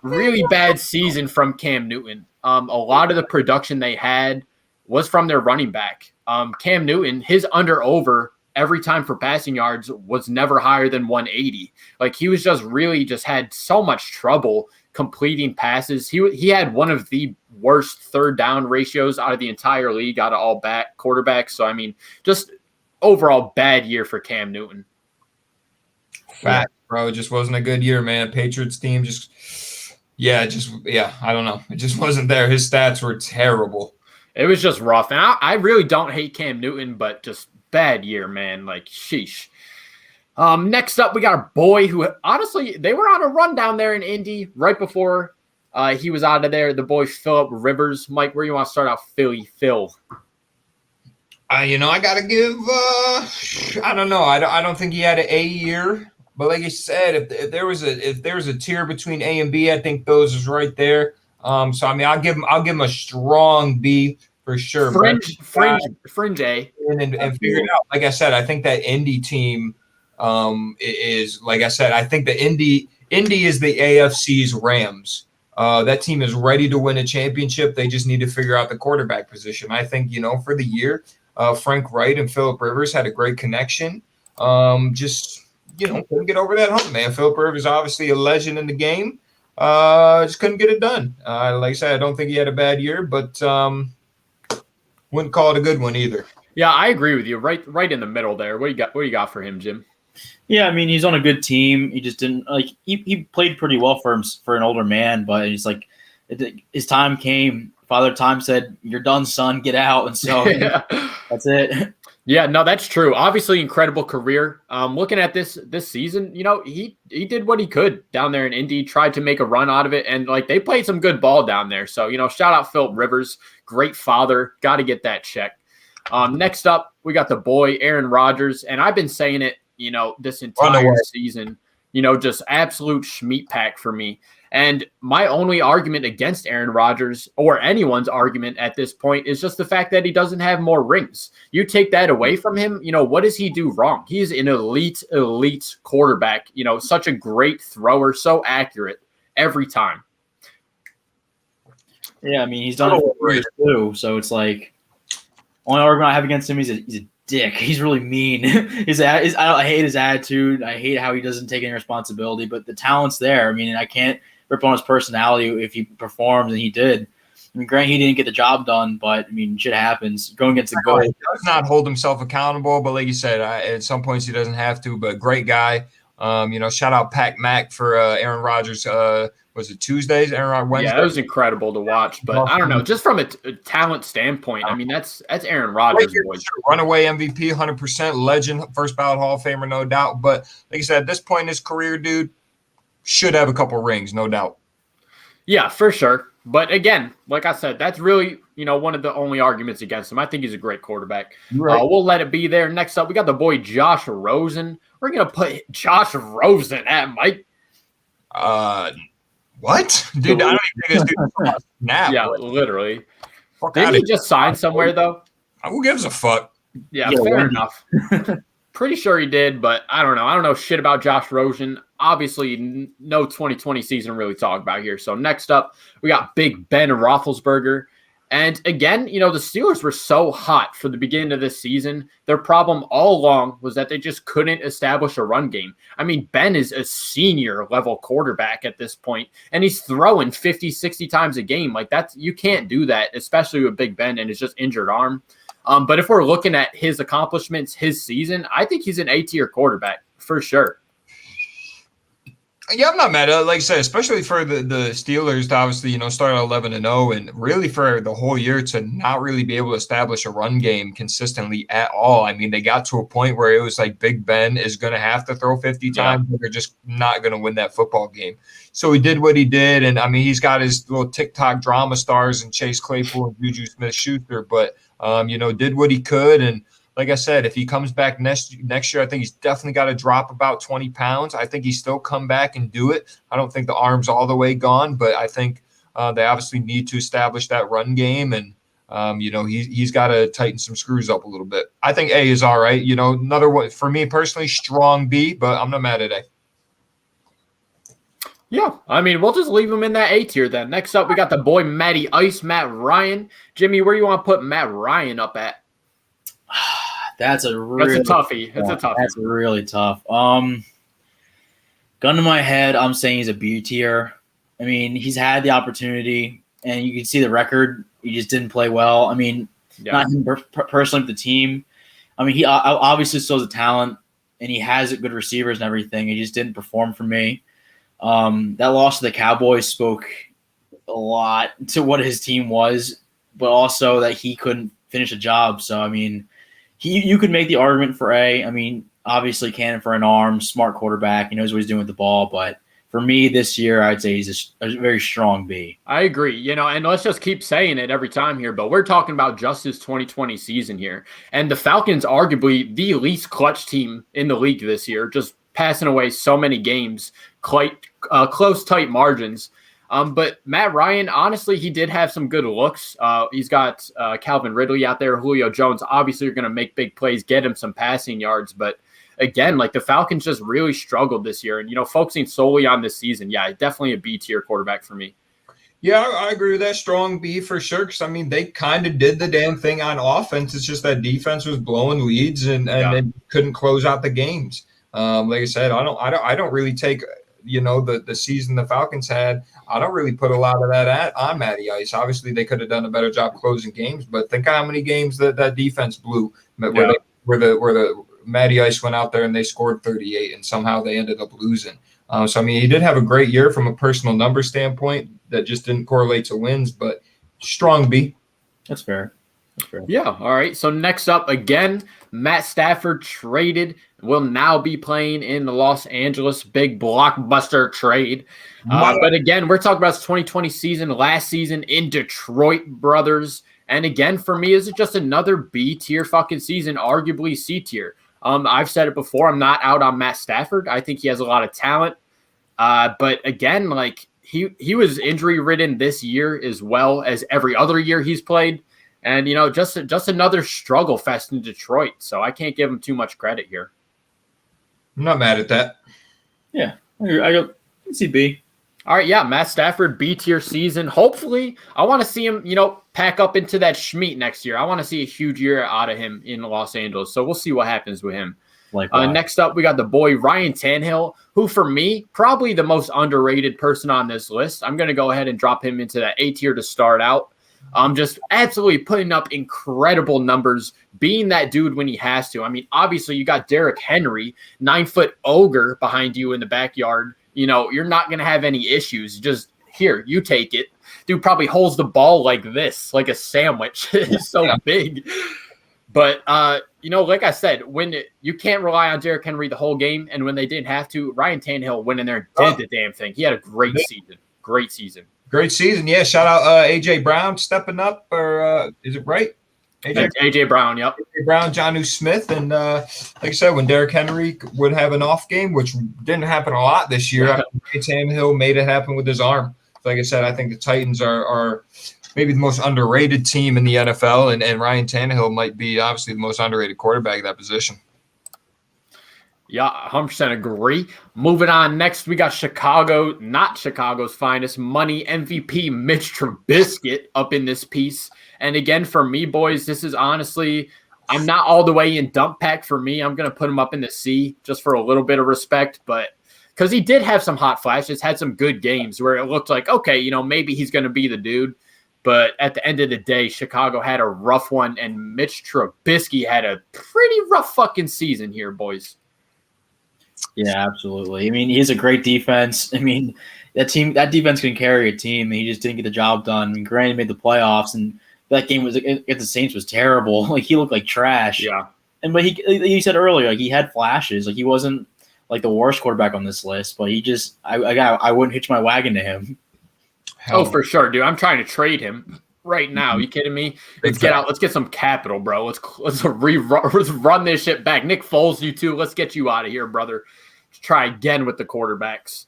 really bad season from Cam Newton. A lot of the production they had was from their running back. Cam Newton, his under-over every time for passing yards was never higher than 180. Like, he was just had so much trouble completing passes. He had one of the worst third down ratios out of the entire league, out of all quarterbacks. So, I mean, just overall bad year for Cam Newton. Fact, bro. It just wasn't a good year, man. Patriots team I don't know. It just wasn't there. His stats were terrible. It was just rough. And I really don't hate Cam Newton, but just bad year, man. Like, sheesh. Next up, we got a boy who, honestly, they were on a run down there in Indy right before he was out of there. The boy Phillip Rivers. Mike, where you want to start out? Phil. I got to give I don't know. I don't think he had an A year. But like I said, if there was a tier between A and B, I think those is right there. So I mean, I'll give him a strong B for sure. Fringe A. And figure it out. Like I said, I think that Indy team is, like I said, I think the Indy is the AFC's Rams. That team is ready to win a championship. They just need to figure out the quarterback position. I think, for the year, Frank Wright and Phillip Rivers had a great connection. Couldn't get over that hump, man. Phillip Rivers obviously a legend in the game. Just couldn't get it done. Like I said, I don't think he had a bad year, but wouldn't call it a good one either. Yeah, I agree with you. Right in the middle there. What do you got for him, Jim? Yeah, I mean, he's on a good team. He just didn't he played pretty well for an older man, but he's like, his time came. Father Time said, "You're done, son. Get out." And so that's it. Yeah, no, that's true. Obviously, incredible career. Looking at this season, he did what he could down there in Indy, tried to make a run out of it, and they played some good ball down there. So, shout out Phillip Rivers, great father. Got to get that check. Next up, we got the boy Aaron Rodgers, and I've been saying it, this entire season. just absolute schmeat pack for me. And my only argument against Aaron Rodgers, or anyone's argument at this point, is just the fact that he doesn't have more rings. You take that away from him, what does he do wrong? He's an elite quarterback, such a great thrower, so accurate every time. Yeah, I mean, he's done it for years too, so it's like, only argument I have against him is he's a dick. He's really mean. I hate his attitude. I hate how he doesn't take any responsibility, but the talent's there. I mean, I can't rip on his personality if he performs, and he did. I mean, granted, he didn't get the job done, but, I mean, shit happens. Going against the goal. He does not hold himself accountable, but like you said, at some points he doesn't have to, but great guy. Shout out Pac Mac for Aaron Rodgers. Was it Tuesdays? Aaron Rodgers Wednesday? Yeah, it was incredible to watch, but I don't know. Just from a talent standpoint, I mean, that's Aaron Rodgers. Runaway MVP, 100%, legend, first ballot Hall of Famer, no doubt. But like I said, at this point in his career, dude, should have a couple rings, no doubt. Yeah, for sure. But again, like I said, that's really, one of the only arguments against him. I think he's a great quarterback. Right. We'll let it be there. Next up, we got the boy Josh Rosen. We're going to put Josh Rosen at Mike. What? Dude, I don't even think this dude snap. Yeah, literally. Didn't he just sign somewhere, though? Who gives a fuck? Yeah, fair enough. Pretty sure he did, but I don't know. I don't know shit about Josh Rosen. Obviously, no 2020 season really talk about here. So next up, we got Big Ben Roethlisberger. And again, the Steelers were so hot for the beginning of this season. Their problem all along was that they just couldn't establish a run game. I mean, Ben is a senior level quarterback at this point, and he's throwing 50, 60 times a game. Like you can't do that, especially with Big Ben and his just injured arm. But if we're looking at his accomplishments, his season, I think he's an A-tier quarterback for sure. Yeah, I'm not mad at it. Like I said, especially for the Steelers to obviously, start at 11-0 and really for the whole year to not really be able to establish a run game consistently at all. I mean, they got to a point where it was like Big Ben is going to have to throw 50 times, but they're just not going to win that football game. So he did what he did, and I mean, he's got his little TikTok drama stars and Chase Claypool and Juju Smith-Schuster, but did what he could. And like I said, if he comes back next year, I think he's definitely got to drop about 20 pounds. I think he's still come back and do it. I don't think the arm's all the way gone, but I think they obviously need to establish that run game, and he's got to tighten some screws up a little bit. I think A is all right. Another one for me personally, strong B, but I'm not mad at A. Yeah, I mean, we'll just leave him in that A tier then. Next up, we got the boy Matty Ice, Matt Ryan. Jimmy, where do you want to put Matt Ryan up at? That's a toughie. That's really tough. Gun to my head, I'm saying he's a B tier. I mean, he's had the opportunity, and you can see the record. He just didn't play well. I mean, not him personally, but the team. I mean, he obviously still has a talent, and he has good receivers and everything. He just didn't perform for me. That loss to the Cowboys spoke a lot to what his team was, but also that he couldn't finish a job. So, I mean, you could make the argument for A. I mean, obviously cannon for an arm, smart quarterback. He knows what he's doing with the ball. But for me this year, I'd say he's a very strong B. I agree. And let's just keep saying it every time here, but we're talking about just his 2020 season here. And the Falcons, arguably the least clutch team in the league this year, just passing away so many games, quite close, tight margins. But Matt Ryan, honestly, he did have some good looks. He's got Calvin Ridley out there. Julio Jones obviously are going to make big plays, get him some passing yards. But again, like the Falcons just really struggled this year. And, focusing solely on this season, definitely a B-tier quarterback for me. Yeah, I agree with that. Strong B for sure. Because, I mean, they kind of did the damn thing on offense. It's just that defense was blowing leads and they couldn't close out the games. Like I said, I don't really take – the season the Falcons had, I don't really put a lot of that on Matty Ice. Obviously, they could have done a better job closing games, but think how many games that defense blew where the Matty Ice went out there and they scored 38 and somehow they ended up losing. So, I mean, he did have a great year from a personal number standpoint that just didn't correlate to wins, but strong B. That's fair. Yeah. All right. So next up, again, Matt Stafford traded, will now be playing in the Los Angeles, big blockbuster trade. But again, we're talking about his 2020 season, last season in Detroit, brothers. And again, for me, is it just another B tier fucking season, arguably C tier. I've said it before. I'm not out on Matt Stafford. I think he has a lot of talent. But again, like he was injury ridden this year as well as every other year he's played. And, just another struggle fest in Detroit. So I can't give him too much credit here. I'm not mad at that. Yeah, I can see B. All right, yeah, Matt Stafford, B-tier season. Hopefully, I want to see him, pack up into that Schmeat next year. I want to see a huge year out of him in Los Angeles. So we'll see what happens with him. Next up, we got the boy Ryan Tannehill, who for me, probably the most underrated person on this list. I'm going to go ahead and drop him into that A tier to start out. Just absolutely putting up incredible numbers, being that dude when he has to. I mean, obviously, you got Derrick Henry, 9-foot ogre behind you in the backyard. You're not going to have any issues. Just here, you take it. Dude probably holds the ball like this, like a sandwich. It's so big. But, like I said, you can't rely on Derrick Henry the whole game, and when they didn't have to, Ryan Tannehill went in there and did the damn thing. He had a great season. Great season. Great season. Yeah, shout out A.J. Brown stepping up, or is it right? A.J. Brown, yep. A.J. Brown, Jonnu Smith, and like I said, when Derrick Henry would have an off game, which didn't happen a lot this year, Tannehill made it happen with his arm. So like I said, I think the Titans are maybe the most underrated team in the NFL, and Ryan Tannehill might be obviously the most underrated quarterback at that position. Yeah, 100% agree. Moving on, next we got Chicago, not Chicago's finest, money MVP Mitch Trubisky up in this piece. And again, for me, boys, this is honestly, I'm not all the way in dump pack for me. I'm going to put him up in the C just for a little bit of respect, but because he did have some hot flashes, had some good games where it looked like, okay, maybe he's going to be the dude. But at the end of the day, Chicago had a rough one, and Mitch Trubisky had a pretty rough fucking season here, boys. Yeah, absolutely. I mean, he has a great defense. I mean, that defense can carry a team, and he just didn't get the job done. I mean, granted, made the playoffs, and that game against the Saints was terrible. Like, he looked like trash. Yeah. But he said earlier, like, he had flashes. Like, he wasn't like the worst quarterback on this list, but he just I wouldn't hitch my wagon to him. Oh, for sure, dude. I'm trying to trade him right now. You kidding me? Let's get out. Let's get some capital, bro. Let's run this shit back. Nick Foles, you too. Let's get you out of here, brother. Let's try again with the quarterbacks.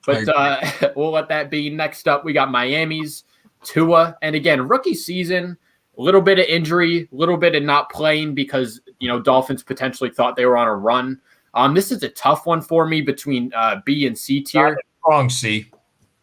But we'll let that be. Next up, we got Miami's Tua. And again, rookie season, a little bit of injury, a little bit of not playing because, Dolphins potentially thought they were on a run. This is a tough one for me between B and C tier. Wrong C.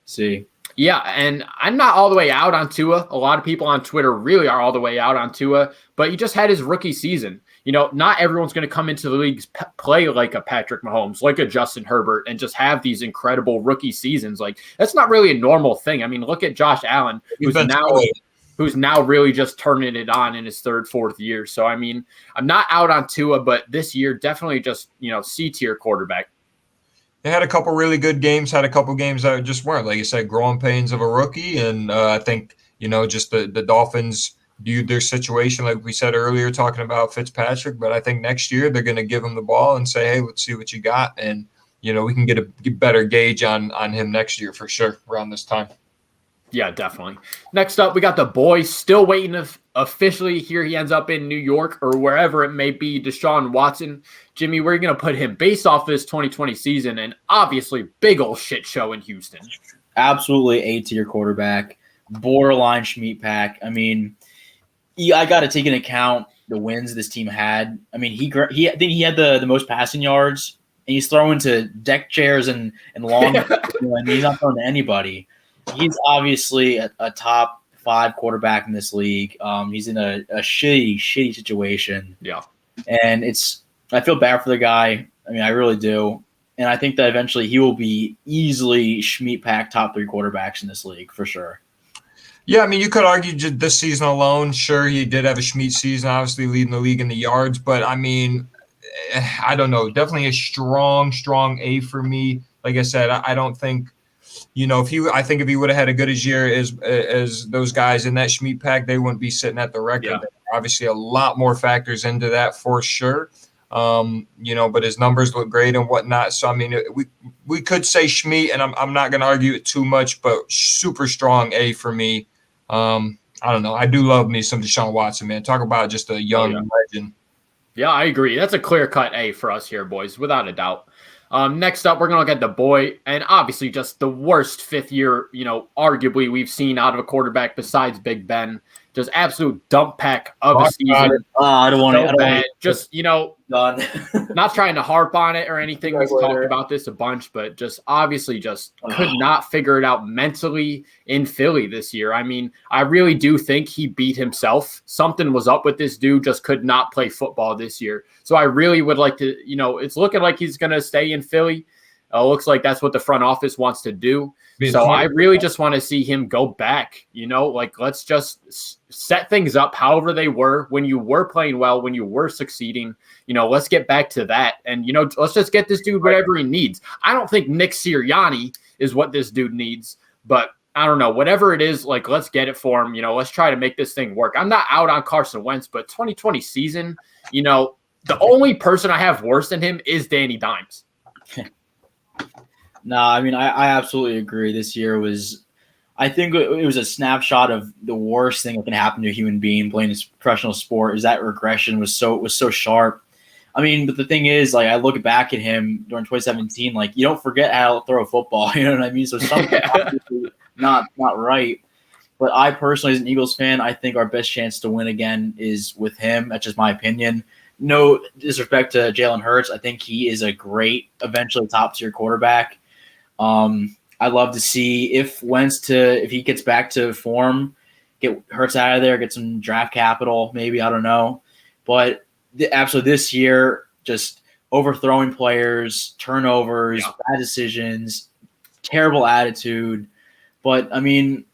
C. Yeah, and I'm not all the way out on Tua. A lot of people on Twitter really are all the way out on Tua, but he just had his rookie season. Not everyone's going to come into the league play like a Patrick Mahomes, like a Justin Herbert, and just have these incredible rookie seasons. Like, that's not really a normal thing. I mean, look at Josh Allen, who's now really just turning it on in his third, fourth year. So, I mean, I'm not out on Tua, but this year, definitely just, C-tier quarterback. They had a couple really good games, had a couple games that just weren't, like you said, growing pains of a rookie. And I think, just the Dolphins viewed their situation, like we said earlier, talking about Fitzpatrick. But I think next year they're going to give him the ball and say, hey, let's see what you got. And, we can get a better gauge on him next year for sure around this time. Yeah, definitely. Next up, we got the boy still waiting to officially hear he ends up in New York or wherever it may be, Deshaun Watson. Jimmy, we're going to put him based off this 2020 season and obviously big old shit show in Houston. Absolutely A-tier quarterback, borderline Schmeat pack. I mean, I got to take into account the wins this team had. I mean, I think he had the most passing yards, and he's throwing to deck chairs and long. And he's not throwing to anybody. He's obviously a top 5 quarterback in this league. He's in a shitty situation. Yeah. And I feel bad for the guy. I mean, I really do. And I think that eventually he will be easily Schmeat pack top 3 quarterbacks in this league for sure. Yeah, I mean, you could argue just this season alone. Sure, he did have a Schmeat season, obviously leading the league in the yards. But, I mean, I don't know. Definitely a strong A for me. Like I said, I don't think – I think if he would have had a good as year as those guys in that Schmeat pack, they wouldn't be sitting at the record. Yeah. Obviously, a lot more factors into that for sure. But his numbers look great and whatnot. So I mean, we could say Schmeat, and I'm not going to argue it too much, but super strong A for me. I don't know. I do love me some Deshaun Watson, man. Talk about just a young legend. Yeah, I agree. That's a clear-cut A for us here, boys, without a doubt. Next up, we're going to look at the boy, and obviously just the worst fifth year, arguably we've seen out of a quarterback besides Big Ben. Just absolute dump pack of a season. I don't want so bad. Just, done. not trying to harp on it or anything. We've talked about this a bunch, but just obviously just could not figure it out mentally in Philly this year. I mean, I really do think he beat himself. Something was up with this dude, just could not play football this year. So I really would like to, it's looking like he's going to stay in Philly. Looks like that's what the front office wants to do. So I really just want to see him go back, let's just set things up however they were when you were playing well, when you were succeeding, let's get back to that. And, let's just get this dude whatever he needs. I don't think Nick Sirianni is what this dude needs, but I don't know, whatever it is, let's get it for him. Let's try to make this thing work. I'm not out on Carson Wentz, but 2020 season, the only person I have worse than him is Danny Dimes. No, I mean, I absolutely agree. This year I think it was a snapshot of the worst thing that can happen to a human being playing this professional sport. Is that regression was so sharp. I mean, but the thing is, I look back at him during 2017, you don't forget how to throw a football. You know what I mean? So something obviously not right. But I personally, as an Eagles fan, I think our best chance to win again is with him. That's just my opinion. No disrespect to Jalen Hurts. I think he is a great, eventually top-tier quarterback. I'd love to see if he gets back to form, get Hurts out of there, get some draft capital, maybe, I don't know. But absolutely this year, just overthrowing players, turnovers, bad decisions, terrible attitude. But I mean,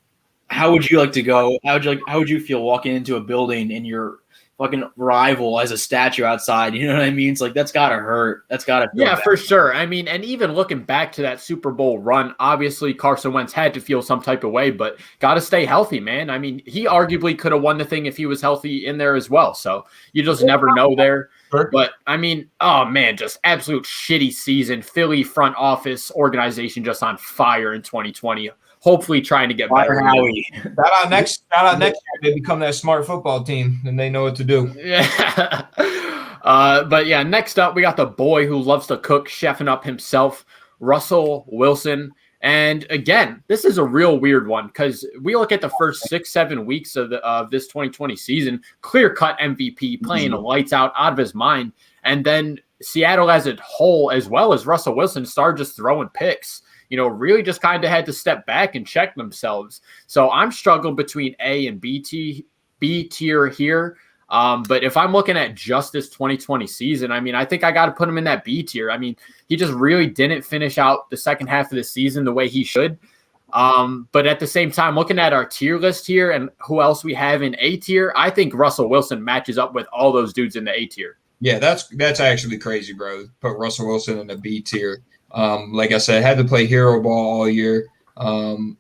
how would you like to go? How would you feel walking into a building and your fucking rival as a statue outside? You know what I mean? It's that's gotta hurt. That's gotta feel bad. For sure. I mean, and even looking back to that Super Bowl run, obviously Carson Wentz had to feel some type of way, but gotta stay healthy, man. I mean, he arguably could have won the thing if he was healthy in there as well. So you just never know there. Sure. But I mean, oh man, just absolute shitty season. Philly front office organization just on fire in 2020. Hopefully trying to get better. Shout out next year, they become that smart football team and they know what to do. Yeah. But yeah, next up we got the boy who loves to cook, chefing up himself, Russell Wilson. And again, this is a real weird one because we look at the first 6-7 weeks of this 2020 season, clear-cut MVP, playing lights out of his mind. And then Seattle as a whole, as well as Russell Wilson, started just throwing picks. Really just kind of had to step back and check themselves. So I'm struggling between A and B tier here. But if I'm looking at just this 2020 season, I mean, I think I got to put him in that B tier. I mean, he just really didn't finish out the second half of the season the way he should. But at the same time, looking at our tier list here and who else we have in A tier, I think Russell Wilson matches up with all those dudes in the A tier. Yeah, that's actually crazy, bro. Put Russell Wilson in the B tier. Like I said, had to play hero ball all year. And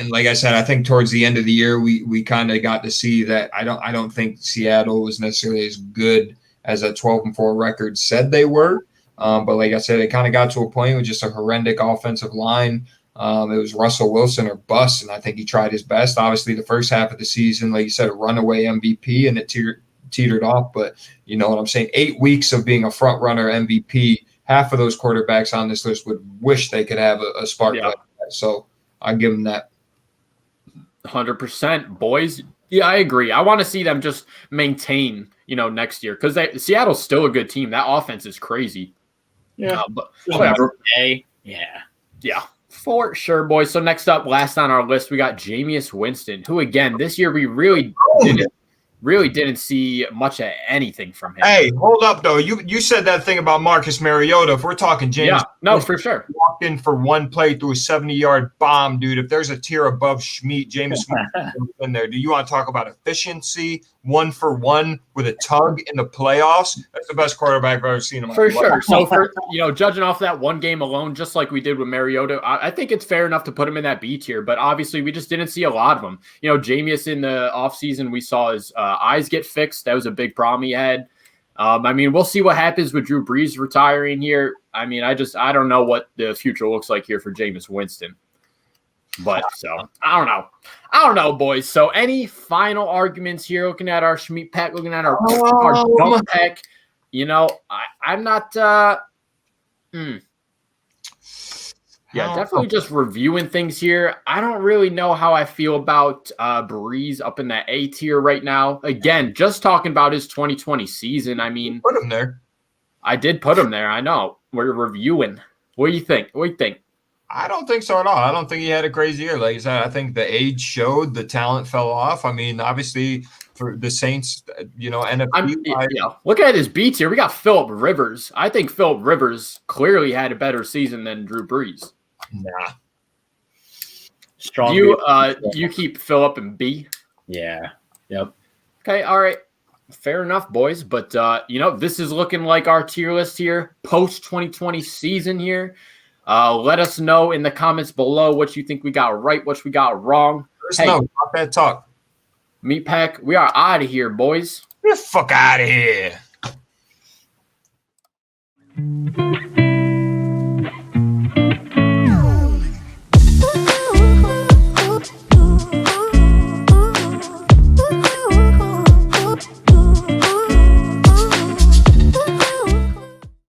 like I said, I think towards the end of the year, we kind of got to see that I don't think Seattle was necessarily as good as a 12-4 record said they were. But like I said, it kind of got to a point with just a horrendous offensive line. It was Russell Wilson or bust, and I think he tried his best. Obviously, the first half of the season, like you said, a runaway MVP, and it teetered off. But you know what I'm saying? 8 weeks of being a front runner MVP. Half of those quarterbacks on this list would wish they could have a spark like that. So I give them that. 100%, boys. Yeah, I agree. I want to see them just maintain, next year because Seattle's still a good team. That offense is crazy. Yeah, but whatever. Yeah, for sure, boys. So next up, last on our list, we got Jameis Winston, who again this year we really didn't see much of anything from him. Hey, hold up though. You said that thing about Marcus Mariota. If we're talking James, for sure. Walked in for one play through a 70-yard bomb, dude. If there's a tier above Schmeat, James in there. Do you want to talk about efficiency? 1-for-1 with a tug in the playoffs. That's the best quarterback I've ever seen in my life. For sure. So for judging off that one game alone, just like we did with Mariota, I think it's fair enough to put him in that B tier. But obviously, we just didn't see a lot of him. Jameis in the offseason, we saw his eyes get fixed. That was a big problem he had. We'll see what happens with Drew Brees retiring here. I don't know what the future looks like here for Jameis Winston. But so I don't know, boys. So any final arguments here? Looking at our Schmeat pack, looking at our dump pack. You know, I'm not. Yeah, definitely just reviewing things here. I don't really know how I feel about Breeze up in that A tier right now. Again, just talking about his 2020 season. I mean, put him there. I did put him there. I know. We're reviewing. What do you think? I don't think so at all. I don't think he had a crazy year. Like I said, I think the age showed, the talent fell off. I mean, obviously for the Saints, NFC. Looking at his beats here, we got Phillip Rivers. I think Phillip Rivers clearly had a better season than Drew Brees. Nah. Strong. You keep Phillip in B? Yeah. Yep. Okay, all right. Fair enough, boys. But, this is looking like our tier list here, post-2020 season here. Let us know in the comments below what you think we got right, what we got wrong. Not that talk. Meat Pack, we are out of here, boys. Get the fuck out of here.